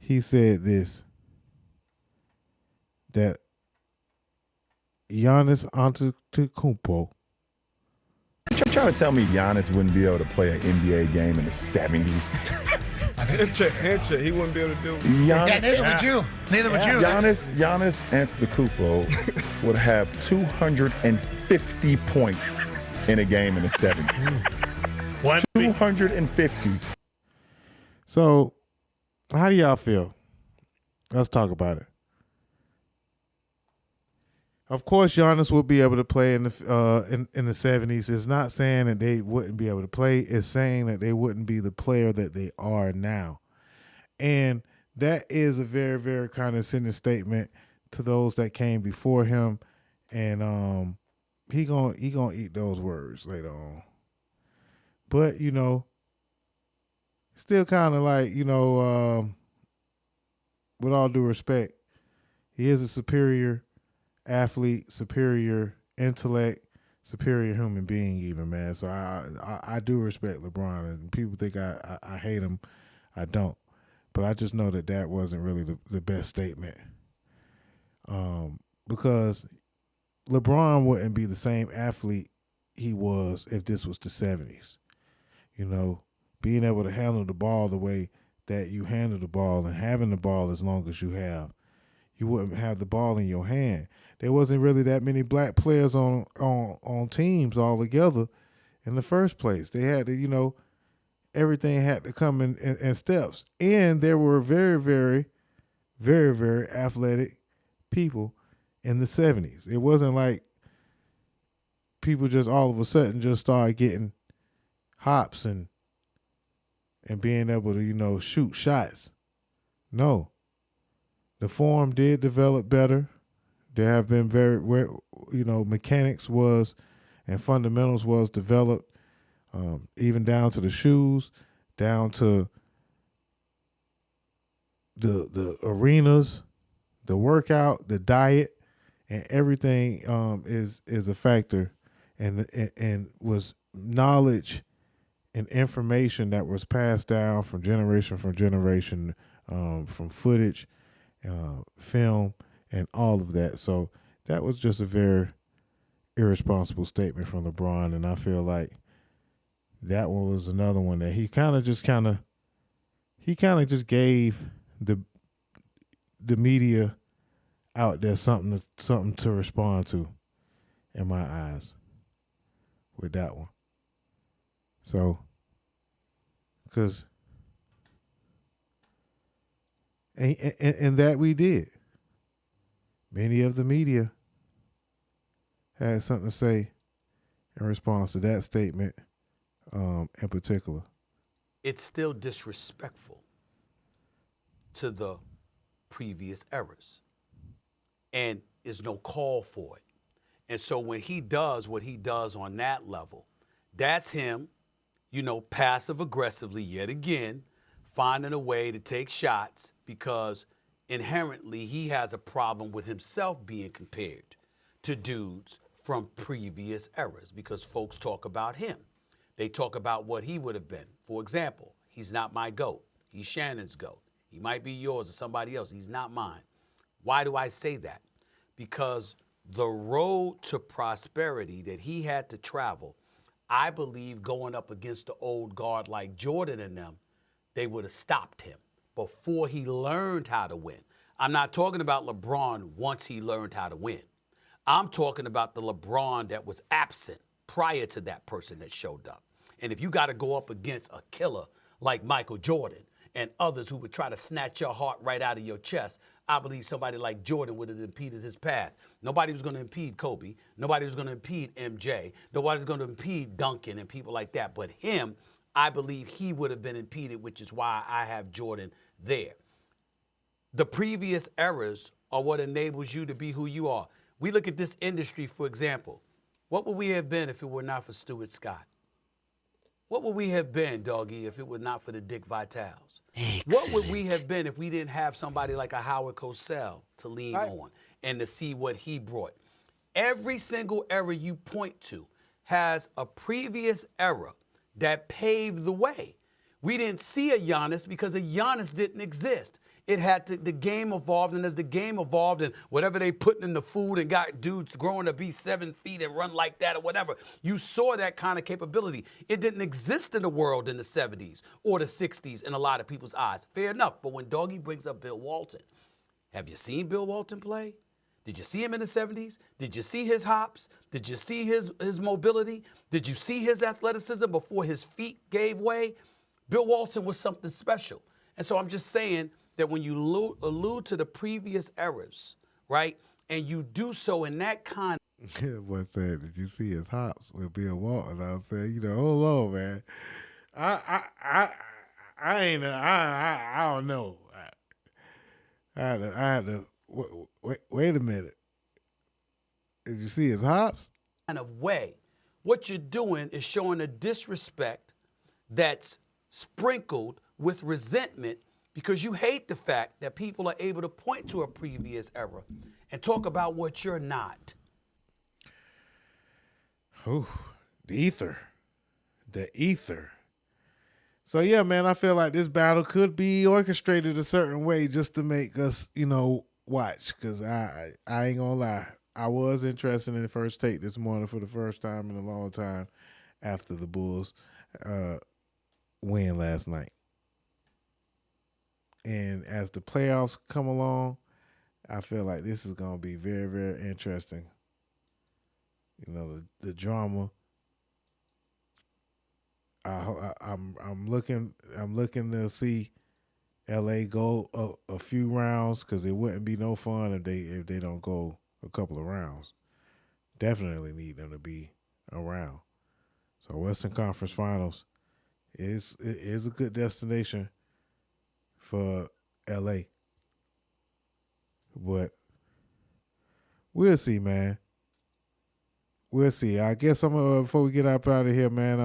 he said this, that Giannis Antetokounmpo. You trying to tell me Giannis wouldn't be able to play an NBA game in the 70's? Handshake, he wouldn't be able to do it. Yeah, neither would you. Neither would you. Giannis Antetokounmpo would have 250 points in a game in the 70s. 250. So, how do y'all feel? Let's talk about it. Of course, Giannis would be able to play in the 70s. It's not saying that they wouldn't be able to play. It's saying that they wouldn't be the player that they are now. And that is a very, very condescending statement to those that came before him. And he gonna eat those words later on. But, you know, still kind of like, you know, with all due respect, he is a superior athlete, superior intellect, superior human being even, man. So I do respect LeBron, and people think I hate him. I don't. But I just know that wasn't really the best statement. Because LeBron wouldn't be the same athlete he was if this was the 70s. You know, being able to handle the ball the way that you handle the ball and having the ball as long as you have. You wouldn't have the ball in your hand. There wasn't really that many black players on teams all together in the first place. They had to, you know, everything had to come in steps. And there were very, very, very, very athletic people in the 70s. It wasn't like people just all of a sudden just started getting hops and being able to, you know, shoot shots. No. The form did develop better. There have been mechanics and fundamentals was developed, even down to the shoes, down to the arenas, the workout, the diet, and everything is a factor, and was knowledge and information that was passed down from generation, from footage, film, and all of that. So that was just a very irresponsible statement from LeBron, and I feel like that one was another one that he kind of just gave the media out there something to respond to, in my eyes, with that one. So, and that we did. Many of the media had something to say in response to that statement in particular. It's still disrespectful to the previous eras, and there's no call for it. And so when he does what he does on that level, that's him, you know, passive aggressively yet again, finding a way to take shots because inherently he has a problem with himself being compared to dudes from previous eras because folks talk about him. They talk about what he would have been. For example, he's not my GOAT. He's Shannon's GOAT. He might be yours or somebody else. He's not mine. Why do I say that? Because the road to prosperity that he had to travel, I believe going up against the old guard like Jordan and them, they would have stopped him before he learned how to win. I'm not talking about LeBron once he learned how to win. I'm talking about the LeBron that was absent prior to that person that showed up. And if you got to go up against a killer like Michael Jordan and others who would try to snatch your heart right out of your chest, I believe somebody like Jordan would have impeded his path. Nobody was going to impede Kobe. Nobody was going to impede MJ. Nobody was going to impede Duncan and people like that. But him, I believe he would have been impeded, which is why I have Jordan there. The previous eras are what enables you to be who you are. We look at this industry, for example. What would we have been if it were not for Stuart Scott? What would we have been, Doggy, if it were not for the Dick Vitales? Excellent. What would we have been if we didn't have somebody like a Howard Cosell to lean on and to see what he brought? Every single era you point to has a previous era that paved the way. We didn't see a Giannis because a Giannis didn't exist. It had to, the game evolved, and as the game evolved and whatever they put in the food and got dudes growing to be 7 feet and run like that or whatever, you saw that kind of capability. It didn't exist in the world in the 70s or the 60s in a lot of people's eyes. Fair enough, but when Doggy brings up Bill Walton, have you seen Bill Walton play? Did you see him in the 70s? Did you see his hops? Did you see his mobility? Did you see his athleticism before his feet gave way? Bill Walton was something special. And so I'm just saying that when you allude to the previous eras, right, and you do so in that kind What said, did you see his hops with Bill Walton? I was saying, you know, hold on, man. I don't know. I had to wait a minute. Did you see his hops? of way, what you're doing is showing a disrespect that's sprinkled with resentment because you hate the fact that people are able to point to a previous era and talk about what you're not. Ooh, the ether. So yeah, man, I feel like this battle could be orchestrated a certain way just to make us, you know, watch. Cause I ain't gonna lie, I was interested in the First Take this morning for the first time in a long time after the Bulls win last night. And as the playoffs come along, I feel like this is gonna be very, very interesting. You know, the drama. I'm looking to see LA go a few rounds because it wouldn't be no fun if they don't go a couple of rounds. Definitely need them to be around. So Western Conference Finals is a good destination for LA. But we'll see, man. We'll see. I guess before we get up out of here, man,